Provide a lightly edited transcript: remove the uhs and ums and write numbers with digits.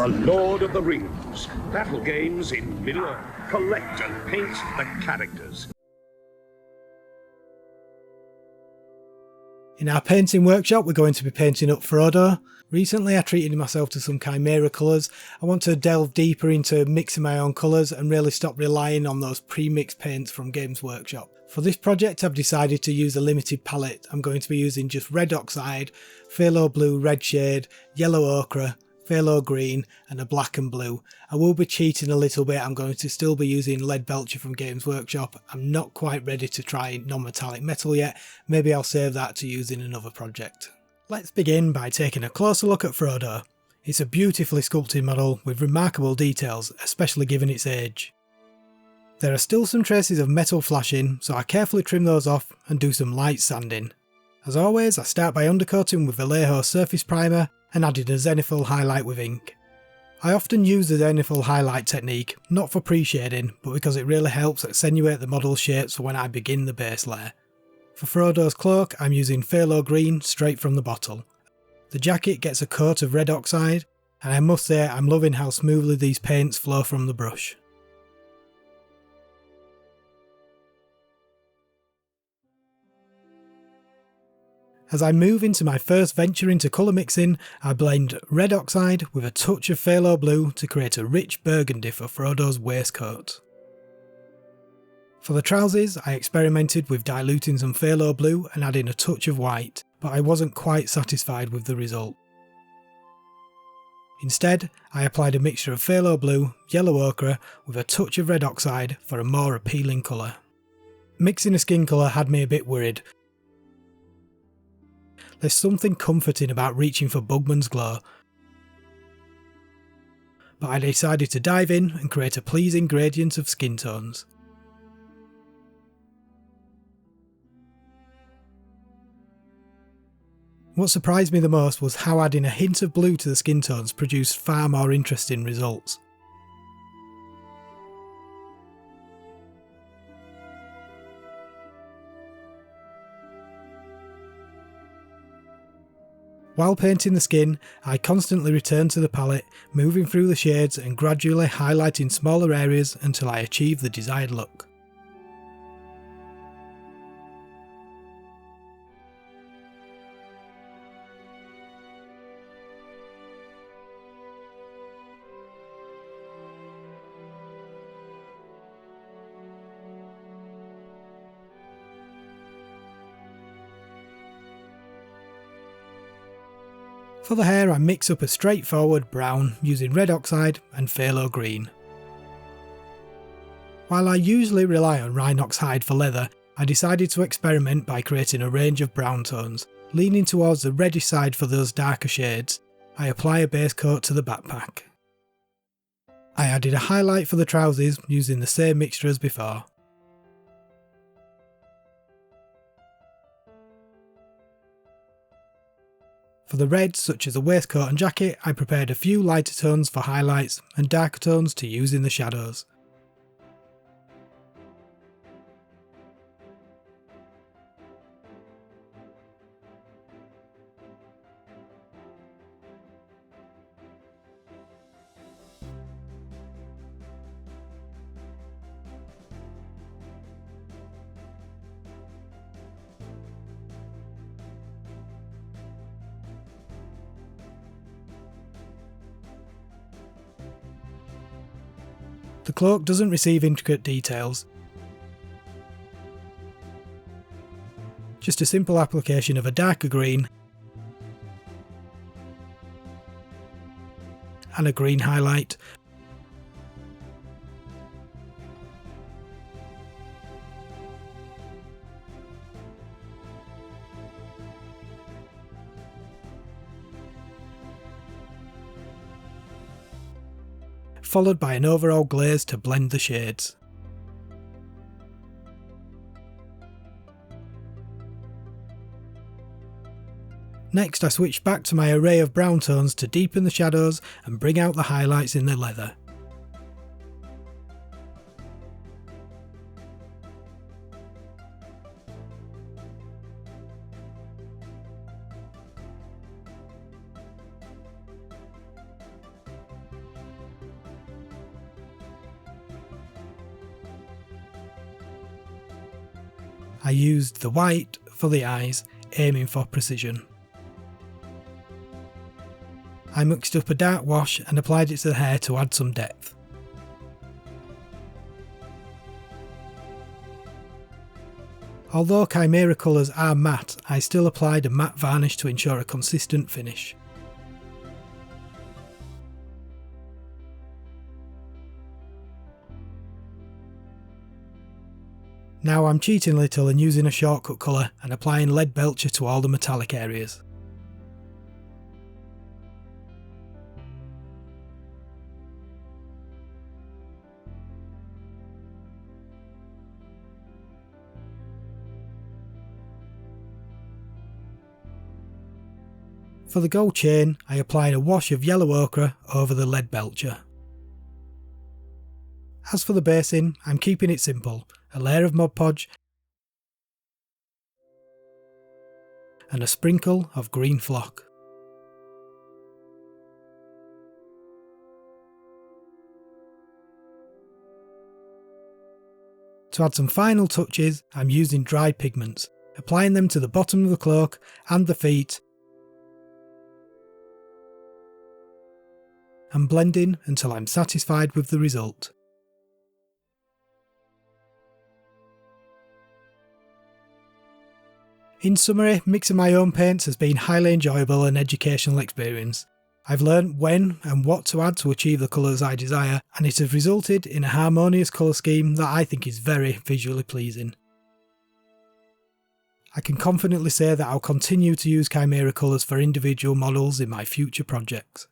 The Lord of the Rings. Battle games in Middle-earth. Collect and paint the characters. In our painting workshop, we're going to be painting up Frodo. Recently I treated myself to some Chimera colours. I want to delve deeper into mixing my own colours and really stop relying on those pre-mixed paints from Games Workshop. For this project I've decided to use a limited palette. I'm going to be using just red oxide, phthalo blue red shade, yellow ochre, phthalo green and a black and blue. I will be cheating a little bit. I'm going to still be using lead belcher from Games Workshop. I'm not quite ready to try non-metallic metal yet. Maybe I'll save that to use in another project. Let's begin by taking a closer look at Frodo. It's a beautifully sculpted model with remarkable details, especially given its age. There are still some traces of metal flashing, so I carefully trim those off and do some light sanding. As always, I start by undercoating with Vallejo surface primer and adding a zenithal highlight with ink. I often use the zenithal highlight technique, not for pre-shading, but because it really helps accentuate the model's shapes for when I begin the base layer. For Frodo's cloak, I'm using phthalo green straight from the bottle. The jacket gets a coat of red oxide, and I must say I'm loving how smoothly these paints flow from the brush. As I move into my first venture into colour mixing, I blend red oxide with a touch of phthalo blue to create a rich burgundy for Frodo's waistcoat. For the trousers, I experimented with diluting some phthalo blue and adding a touch of white, but I wasn't quite satisfied with the result. Instead, I applied a mixture of phthalo blue, yellow ochre with a touch of red oxide for a more appealing colour. Mixing a skin colour had me a bit worried. There's something comforting about reaching for Bugman's glow, but I decided to dive in and create a pleasing gradient of skin tones. What surprised me the most was how adding a hint of blue to the skin tones produced far more interesting results. While painting the skin, I constantly returned to the palette, moving through the shades and gradually highlighting smaller areas until I achieved the desired look. For the hair, I mix up a straightforward brown using red oxide and phthalo green. While I usually rely on Rhinox hide for leather, I decided to experiment by creating a range of brown tones. Leaning towards the reddish side for those darker shades, I apply a base coat to the backpack. I added a highlight for the trousers using the same mixture as before. For the reds, such as the waistcoat and jacket, I prepared a few lighter tones for highlights and darker tones to use in the shadows. The cloak doesn't receive intricate details, just a simple application of a darker green and a green highlight. Followed by an overall glaze to blend the shades. Next I switched back to my array of brown tones to deepen the shadows and bring out the highlights in the leather. I used the white for the eyes, aiming for precision. I mixed up a dark wash and applied it to the hair to add some depth. Although Chimera colours are matte, I still applied a matte varnish to ensure a consistent finish. Now I'm cheating a little and using a shortcut colour and applying lead belcher to all the metallic areas. For the gold chain, I applied a wash of yellow ochre over the lead belcher. As for the basing, I'm keeping it simple, a layer of Mod Podge and a sprinkle of green flock. To add some final touches, I'm using dried pigments, applying them to the bottom of the cloak and the feet, and blending until I'm satisfied with the result. In summary, mixing my own paints has been highly enjoyable and educational experience. I've learned when and what to add to achieve the colours I desire, and it has resulted in a harmonious colour scheme that I think is very visually pleasing. I can confidently say that I'll continue to use Chimera colours for individual models in my future projects.